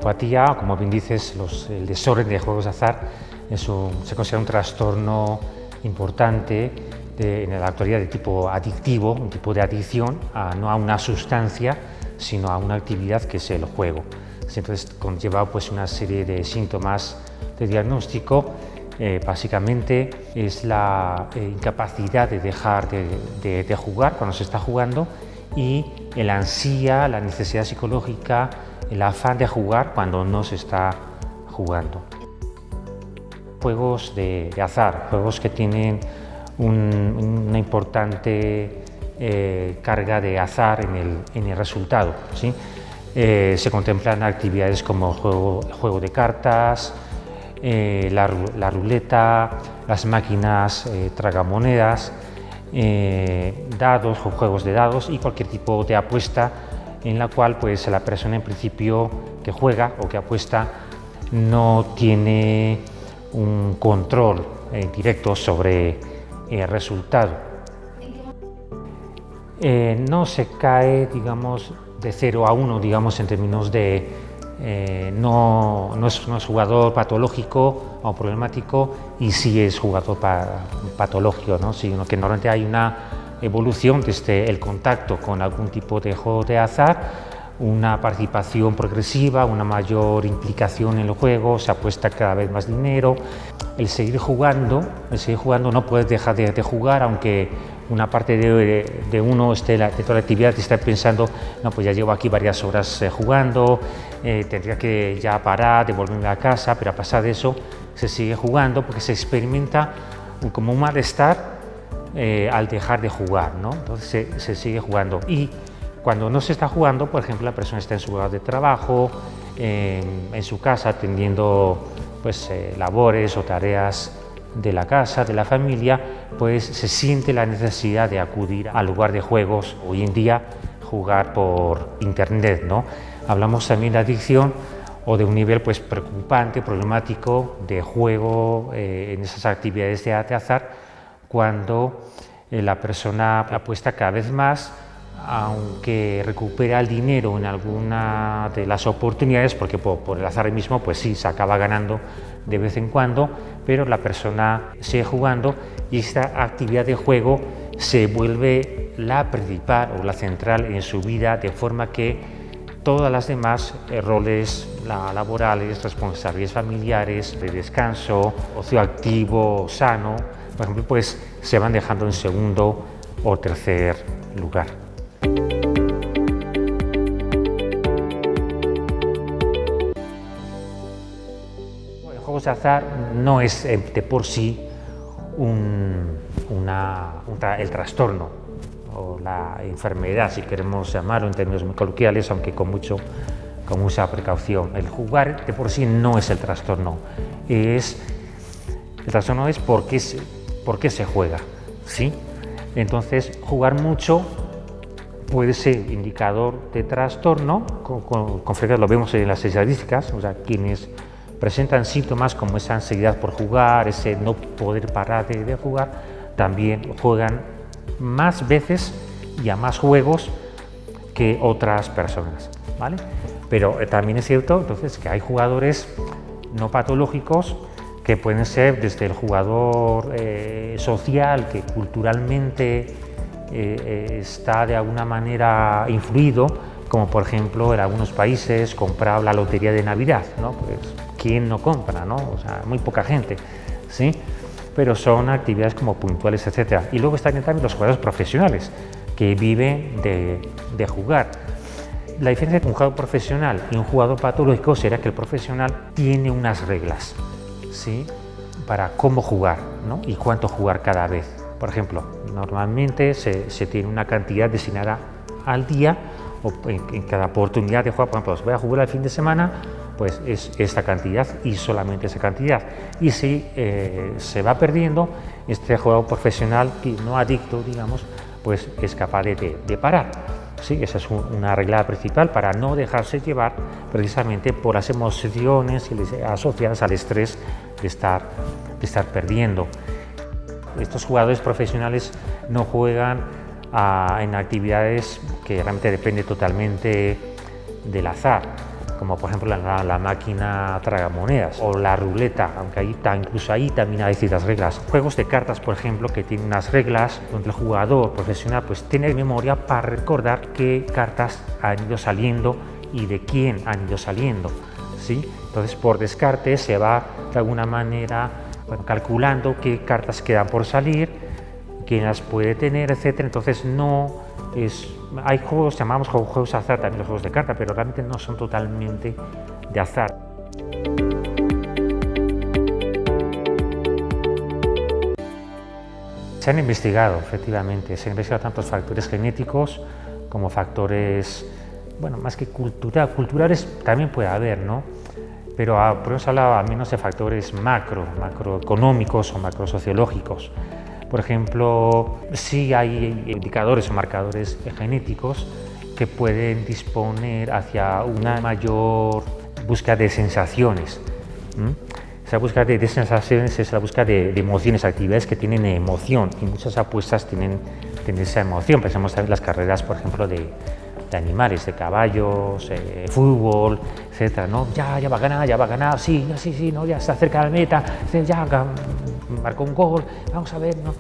ludopatía, como bien dices, el desorden de juegos de azar se considera un trastorno importante en la actualidad de tipo adictivo, un tipo de adicción no a una sustancia, sino a una actividad que es el juego. Entonces conlleva pues una serie de síntomas de diagnóstico. Básicamente es la incapacidad de dejar de jugar cuando se está jugando y el ansía, la necesidad psicológica, el afán de jugar cuando no se está jugando. Juegos de azar, juegos que tienen una importante carga de azar en el resultado, ¿sí? Se contemplan actividades como el juego de cartas, la ruleta, las máquinas tragamonedas, dados o juegos de dados y cualquier tipo de apuesta en la cual pues, la persona en principio que juega o que apuesta no tiene un control directo sobre el resultado. No se cae, digamos, de 0 a 1, digamos, en términos de no es jugador patológico o problemático y sí es jugador patológico, ¿no? Sino que normalmente hay una evolución desde el contacto con algún tipo de juego de azar, una participación progresiva, una mayor implicación en el juego, se apuesta cada vez más dinero. El seguir jugando no puedes dejar de jugar, aunque una parte de uno de toda la actividad está pensando, no, pues ya llevo aquí varias horas jugando, tendría que ya parar, devolverme a casa, pero a pesar de eso se sigue jugando porque se experimenta como un malestar al dejar de jugar, ¿no? Entonces se sigue jugando. Y cuando no se está jugando, por ejemplo, la persona está en su lugar de trabajo, en su casa atendiendo pues, labores o tareas de la casa, de la familia, pues se siente la necesidad de acudir al lugar de juegos, hoy en día jugar por internet, ¿no? Hablamos también de adicción o de un nivel pues, preocupante, problemático de juego en esas actividades de azar, cuando la persona apuesta cada vez más, aunque recupera el dinero en alguna de las oportunidades, porque por el azar mismo pues sí se acaba ganando de vez en cuando, pero la persona sigue jugando y esta actividad de juego se vuelve la principal o la central en su vida, de forma que todas las demás roles laborales, responsabilidades familiares, de descanso, ocio activo, sano, por ejemplo, pues se van dejando en segundo o tercer lugar. El juego de azar no es de por sí el trastorno o la enfermedad, si queremos llamarlo en términos muy coloquiales, aunque con mucha precaución. El jugar de por sí no es el trastorno. El trastorno es por qué se juega, ¿sí? Entonces, jugar mucho puede ser indicador de trastorno, con frecuencia lo vemos en las estadísticas, o sea, quienes presentan síntomas como esa ansiedad por jugar, ese no poder parar de jugar, también juegan más veces y a más juegos que otras personas, ¿vale? Pero también es cierto entonces que hay jugadores no patológicos que pueden ser desde el jugador social que culturalmente está de alguna manera influido, como por ejemplo en algunos países comprar la lotería de Navidad, ¿no? Pues ¿quién no compra, no? O sea, muy poca gente, ¿sí? Pero son actividades como puntuales, etc. Y luego están también los jugadores profesionales que viven de jugar. La diferencia entre un jugador profesional y un jugador patológico será que el profesional tiene unas reglas, ¿sí? Para cómo jugar, ¿no? Y cuánto jugar cada vez. Por ejemplo, normalmente se tiene una cantidad destinada al día o en cada oportunidad de jugar. Por ejemplo, voy a jugar el fin de semana, pues es esta cantidad y solamente esa cantidad. Y si se va perdiendo, este jugador profesional, no adicto, digamos, pues es capaz de parar. Sí, esa es una regla principal para no dejarse llevar precisamente por las emociones asociadas al estrés de estar perdiendo. Estos jugadores profesionales no juegan en actividades que realmente dependen totalmente del azar. como por ejemplo la máquina tragamonedas o la ruleta, aunque incluso ahí también hay ciertas reglas. Juegos de cartas, por ejemplo, que tienen unas reglas donde el jugador profesional pues tiene memoria para recordar qué cartas han ido saliendo y de quién han ido saliendo, ¿sí? Entonces, por descarte se va de alguna manera calculando qué cartas quedan por salir, quién las puede tener, etcétera. Entonces hay juegos, llamamos juegos de azar también los juegos de carta, pero realmente no son totalmente de azar. Se han investigado, efectivamente, se han investigado tantos factores genéticos como factores, bueno, más que culturales también puede haber, ¿no? Pero hemos hablado al menos de factores macroeconómicos o macrosociológicos. Por ejemplo, sí hay indicadores o marcadores genéticos que pueden disponer hacia una mayor búsqueda de sensaciones. Esa búsqueda de sensaciones es la búsqueda de emociones, actividades que tienen emoción, y muchas apuestas tienen esa emoción. Pensamos también en las carreras, por ejemplo, de animales, de caballos, fútbol, etcétera, ¿no? Ya va a ganar, sí, no, ya está cerca de la meta, ya marcó un gol, vamos a ver, ¿no?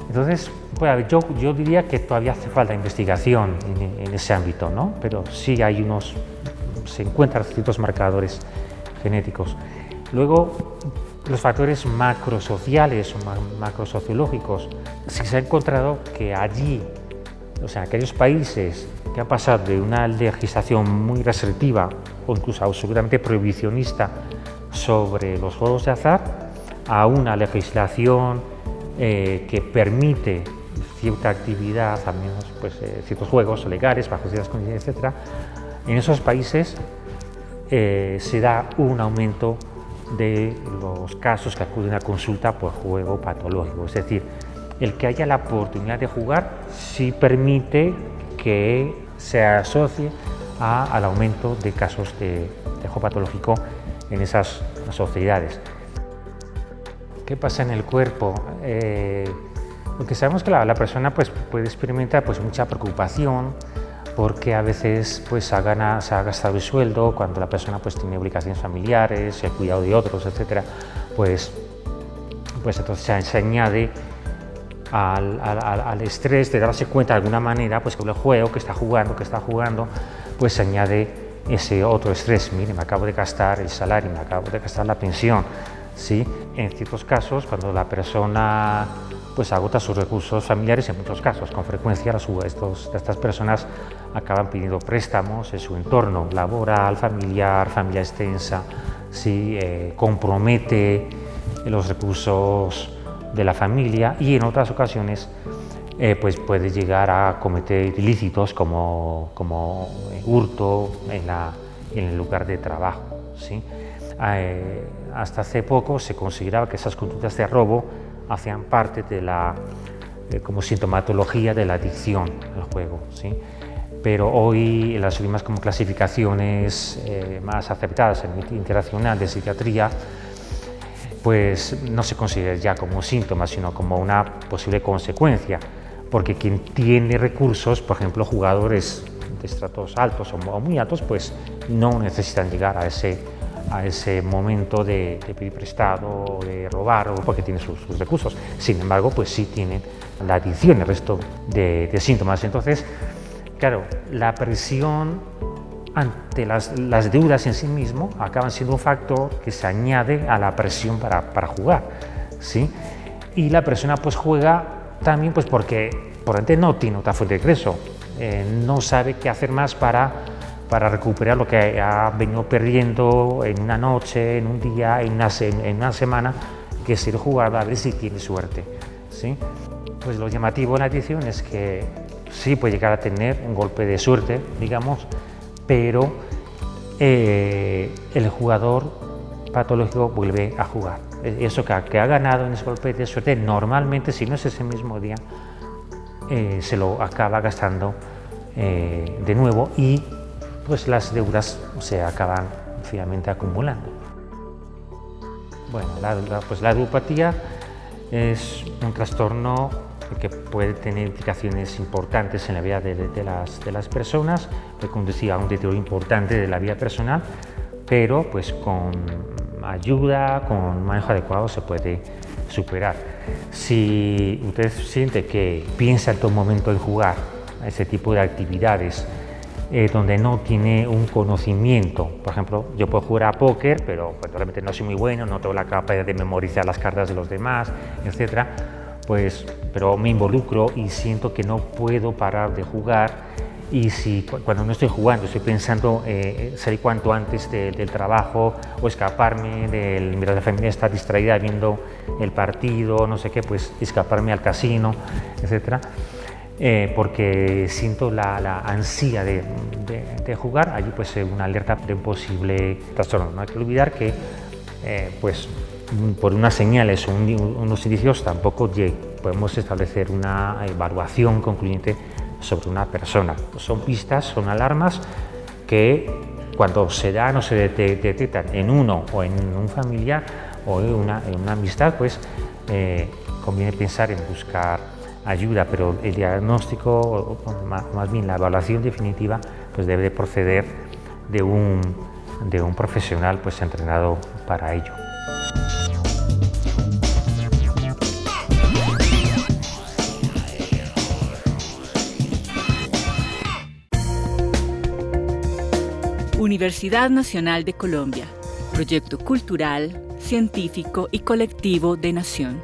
Entonces, pues, yo diría que todavía hace falta investigación en ese ámbito, ¿no? Pero sí se encuentran ciertos marcadores genéticos. Luego, los factores macrosociales o macrosociológicos, sí se ha encontrado que allí, o sea, aquellos países que han pasado de una legislación muy restrictiva o incluso absolutamente prohibicionista sobre los juegos de azar a una legislación que permite cierta actividad, al menos pues, ciertos juegos legales, bajo ciertas condiciones, etc., en esos países se da un aumento de los casos que acuden a consulta por juego patológico. Es decir, el que haya la oportunidad de jugar sí permite que se asocie al aumento de casos de juego patológico en esas sociedades. ¿Qué pasa en el cuerpo? Porque sabemos que la persona pues, puede experimentar pues, mucha preocupación porque a veces pues, se ha gastado el sueldo cuando la persona pues, tiene obligaciones familiares, el cuidado de otros, etc. Pues entonces se añade al estrés de darse cuenta de alguna manera pues, que el juego que está jugando, pues se añade ese otro estrés. Mire, me acabo de gastar el salario, me acabo de gastar la pensión. ¿Sí? En ciertos casos, cuando la persona pues, agota sus recursos familiares, en muchos casos, con frecuencia estas personas acaban pidiendo préstamos en su entorno laboral, familiar extensa, ¿sí? Compromete los recursos de la familia y en otras ocasiones pues puede llegar a cometer ilícitos como hurto en el lugar de trabajo, ¿sí? Hasta hace poco se consideraba que esas conductas de robo hacían parte de como sintomatología de la adicción al juego, ¿sí? Pero hoy las últimas como clasificaciones más aceptadas a nivel internacional de psiquiatría pues no se considera ya como síntoma, sino como una posible consecuencia, porque quien tiene recursos, por ejemplo, jugadores de estratos altos o muy altos, pues no necesitan llegar a ese momento de pedir prestado o de robar o porque tienen sus recursos. Sin embargo, pues sí tienen la adicción, el resto de síntomas. Entonces, claro, la presión ante las deudas en sí mismo acaban siendo un factor que se añade a la presión para jugar, ¿sí? Y la persona pues juega también pues porque probablemente no tiene otra fuente de ingreso, no sabe qué hacer más para recuperar lo que ha venido perdiendo en una noche, en un día, en una semana, que si lo jugar a ver si tiene suerte, ¿sí? Pues lo llamativo de la adicción es que sí puede llegar a tener un golpe de suerte, digamos, pero el jugador patológico vuelve a jugar. Eso que ha ganado en ese golpe de suerte, normalmente, si no es ese mismo día, se lo acaba gastando de nuevo y pues las deudas se acaban finalmente acumulando. Bueno, la ludopatía es un trastorno porque puede tener implicaciones importantes en la vida de las personas, puede conducir a un deterioro importante de la vida personal, pero pues con ayuda, con manejo adecuado se puede superar. Si usted siente que piensa en todo momento en jugar a ese tipo de actividades donde no tiene un conocimiento, por ejemplo, yo puedo jugar a póker, pero pues, realmente no soy muy bueno, no tengo la capacidad de memorizar las cartas de los demás, etcétera, pues, pero me involucro y siento que no puedo parar de jugar. Y si cuando no estoy jugando estoy pensando salir cuanto antes del trabajo o escaparme, mientras la familia está distraída viendo el partido, no sé qué, pues escaparme al casino, etcétera, porque siento la ansia de jugar, allí pues una alerta de un posible trastorno. No hay que olvidar que pues por unas señales o unos indicios tampoco podemos establecer una evaluación concluyente sobre una persona. Son pistas, son alarmas que cuando se dan o se detectan en uno o en un familiar o en una amistad, pues conviene pensar en buscar ayuda, pero el diagnóstico, o más bien la evaluación definitiva, pues debe proceder de un profesional pues entrenado para ello. Universidad Nacional de Colombia, proyecto cultural, científico y colectivo de Nación.